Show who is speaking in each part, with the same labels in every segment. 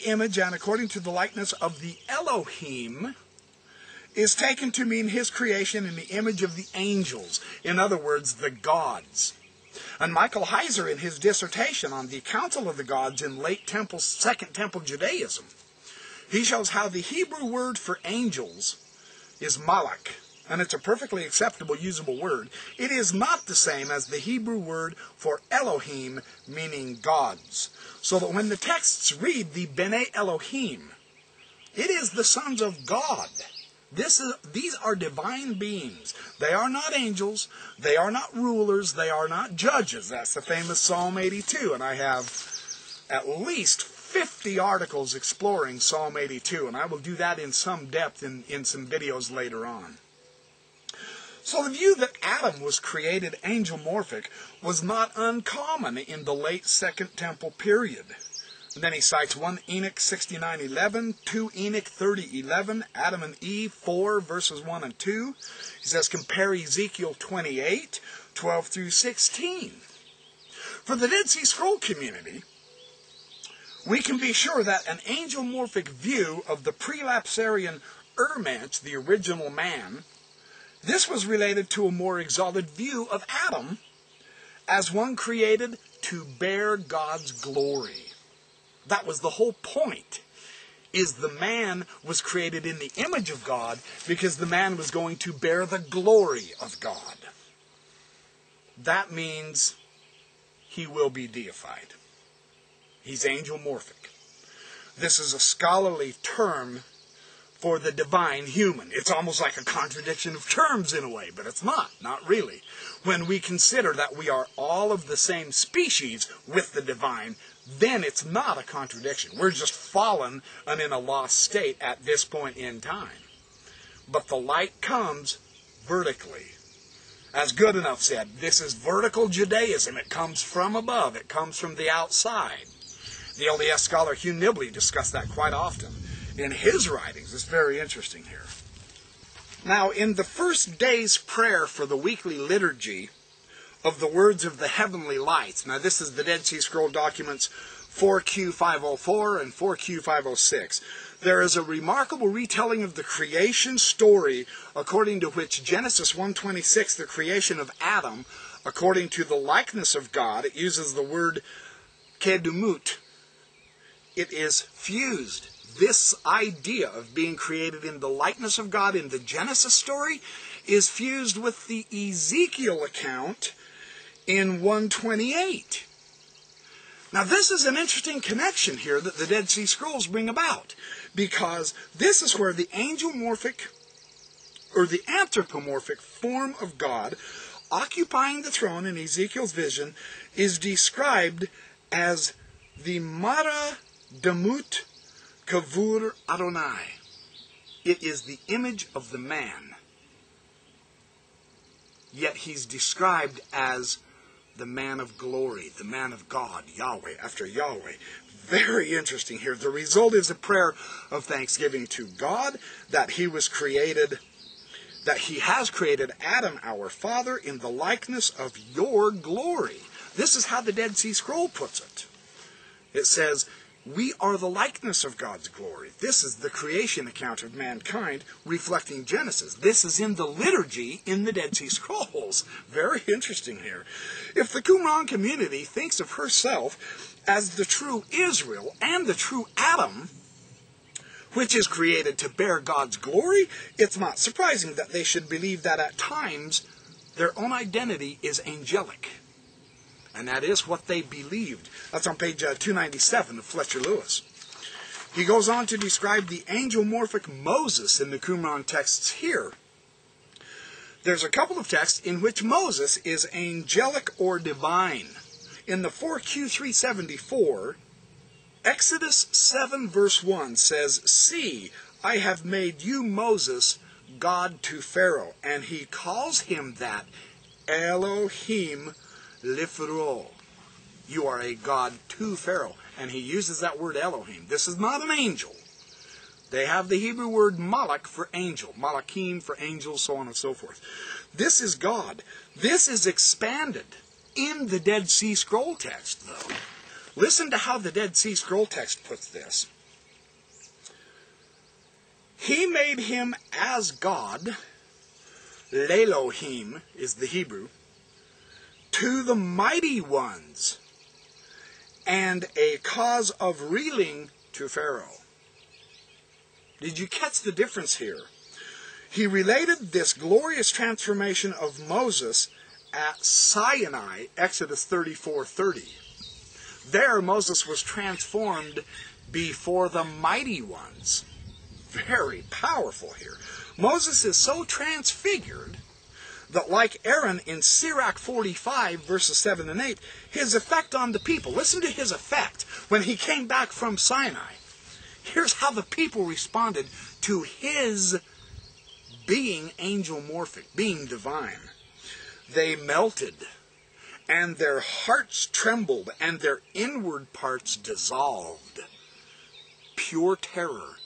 Speaker 1: image and according to the likeness of the Elohim is taken to mean his creation in the image of the angels, in other words, the gods. And Michael Heiser, in his dissertation on the Council of the Gods in late Second Temple Judaism, he shows how the Hebrew word for angels is malach, and it's a perfectly acceptable, usable word. It is not the same as the Hebrew word for Elohim, meaning gods. So that when the texts read the B'nai Elohim, it is the sons of God. These are divine beings. They are not angels. They are not rulers. They are not judges. That's the famous Psalm 82, and I have at least 50 articles exploring Psalm 82, and I will do that in some depth in some videos later on. So the view that Adam was created angelomorphic was not uncommon in the late Second Temple period. And then he cites 1 Enoch 69:11, 2 Enoch 30:11, Adam and Eve 4 verses 1 and 2. He says compare Ezekiel 28, 12 through 16. For the Dead Sea Scroll community, we can be sure that an angelomorphic view of the prelapsarian Mensch, the original man, this was related to a more exalted view of Adam as one created to bear God's glory. That was the whole point, is the man was created in the image of God because the man was going to bear the glory of God. That means he will be deified. He's angelomorphic. This is a scholarly term for the divine human. It's almost like a contradiction of terms in a way, but it's not really. When we consider that we are all of the same species with the divine, then it's not a contradiction. We're just fallen and in a lost state at this point in time. But the light comes vertically. As Goodenough said, this is vertical Judaism. It comes from above. It comes from the outside. The LDS scholar Hugh Nibley discussed that quite often in his writings. It's very interesting here. Now, in the first day's prayer for the weekly liturgy of the words of the heavenly lights, now this is the Dead Sea Scroll documents 4Q504 and 4Q506, there is a remarkable retelling of the creation story according to which Genesis 1:26, the creation of Adam, according to the likeness of God, it uses the word kedumut. It is fused. This idea of being created in the likeness of God in the Genesis story is fused with the Ezekiel account in 1:28. Now this is an interesting connection here that the Dead Sea Scrolls bring about, because this is where the angelomorphic or the anthropomorphic form of God occupying the throne in Ezekiel's vision is described as the Mara Demut Kavur Adonai. It is the image of the man. Yet he's described as the man of glory, the man of God, Yahweh, after Yahweh. Very interesting here. The result is a prayer of thanksgiving to God that he has created Adam, our father, in the likeness of your glory. This is how the Dead Sea Scroll puts it. It says, we are the likeness of God's glory. This is the creation account of mankind reflecting Genesis. This is in the liturgy in the Dead Sea Scrolls. Very interesting here. If the Qumran community thinks of herself as the true Israel and the true Adam, which is created to bear God's glory, it's not surprising that they should believe that at times their own identity is angelic. And that is what they believed. That's on page 297 of Fletcher Lewis. He goes on to describe the angelomorphic Moses in the Qumran texts here. There's a couple of texts in which Moses is angelic or divine. In the 4Q374, Exodus 7 verse 1 says, see, I have made you, Moses, God to Pharaoh. And he calls him that Elohim Lifro. You are a God to Pharaoh. And he uses that word Elohim. This is not an angel. They have the Hebrew word malach for angel. Malachim for angels, so on and so forth. This is God. This is expanded in the Dead Sea Scroll text, though. Listen to how the Dead Sea Scroll text puts this. He made him as God, Lelohim is the Hebrew, to the mighty ones, and a cause of reeling to Pharaoh. Did you catch the difference here? He related this glorious transformation of Moses at Sinai, Exodus 34:30. There Moses was transformed before the mighty ones. Very powerful here. Moses is so transfigured that, like Aaron in Sirach 45, verses 7 and 8, his effect on the people. Listen to his effect when he came back from Sinai. Here's how the people responded to his being angelomorphic, being divine. They melted, and their hearts trembled, and their inward parts dissolved. Pure terror,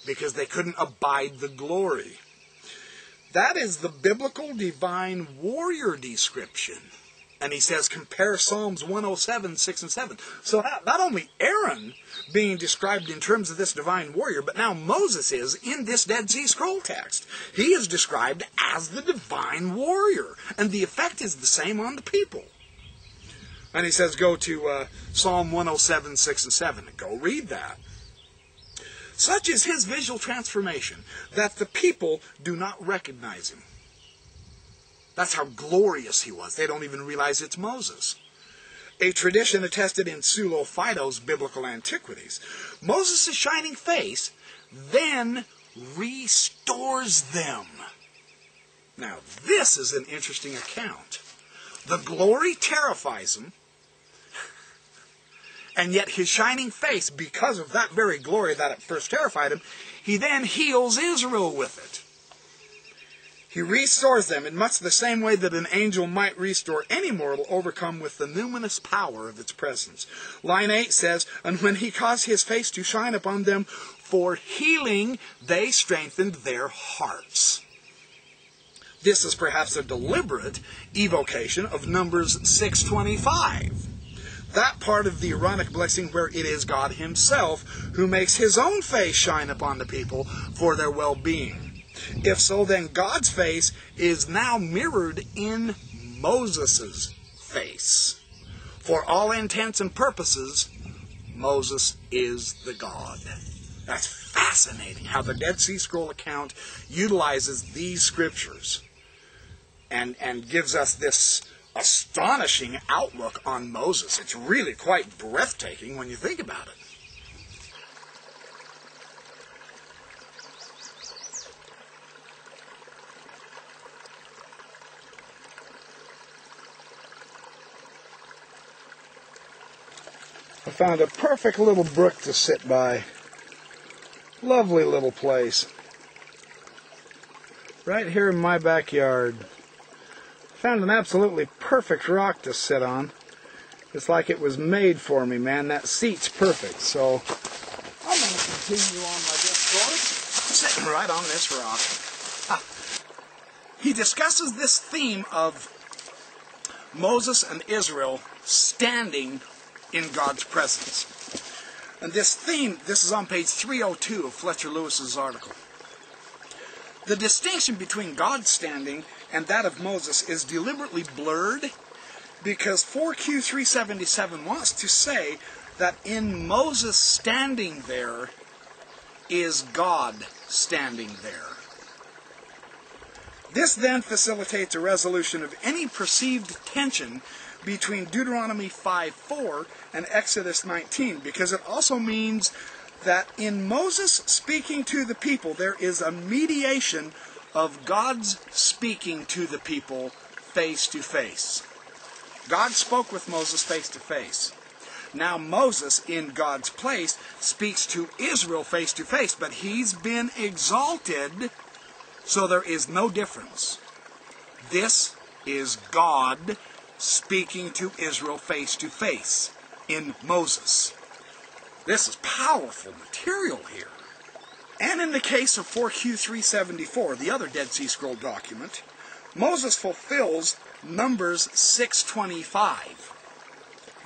Speaker 1: because they couldn't abide the glory. That is the biblical divine warrior description. And he says, compare Psalms 107, 6 and 7. So not only Aaron being described in terms of this divine warrior, but now Moses is in this Dead Sea Scroll text. He is described as the divine warrior. And the effect is the same on the people. And he says, go to Psalm 107, 6 and 7. Go read that. Such is his visual transformation that the people do not recognize him. That's how glorious he was. They don't even realize it's Moses. A tradition attested in Sulo Fido's Biblical Antiquities. Moses' shining face then restores them. Now, this is an interesting account. The glory terrifies him, and yet his shining face, because of that very glory that at first terrified him, he then heals Israel with it. He restores them in much the same way that an angel might restore any mortal overcome with the numinous power of its presence. Line 8 says, and when he caused his face to shine upon them for healing, they strengthened their hearts. This is perhaps a deliberate evocation of Numbers 6:25. That part of the Aaronic blessing where it is God himself who makes his own face shine upon the people for their well-being. If so, then God's face is now mirrored in Moses' face. For all intents and purposes, Moses is the God. That's fascinating how the Dead Sea Scroll account utilizes these scriptures and gives us this astonishing outlook on Moses. It's really quite breathtaking when you think about it. I found a perfect little brook to sit by. Lovely little place. Right here in my backyard. Found an absolutely perfect rock to sit on. It's like it was made for me, man. That seat's perfect. So I'm going to continue on my discourse, sitting right on this rock. He discusses this theme of Moses and Israel standing in God's presence. And this theme, this is on page 302 of Fletcher Lewis's article. The distinction between God's standing and that of Moses is deliberately blurred because 4Q377 wants to say that in Moses standing there is God standing there. This then facilitates a resolution of any perceived tension between Deuteronomy 5:4 and Exodus 19, because it also means that in Moses speaking to the people, there is a mediation of God's speaking to the people face to face. God spoke with Moses face to face. Now Moses, in God's place, speaks to Israel face to face, but he's been exalted, so there is no difference. This is God speaking to Israel face to face in Moses. This is powerful material here. And in the case of 4Q374, the other Dead Sea Scroll document, Moses fulfills Numbers 6:25.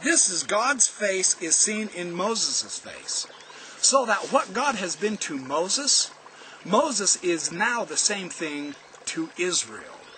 Speaker 1: This is God's face is seen in Moses' face. So that what God has been to Moses, Moses is now the same thing to Israel.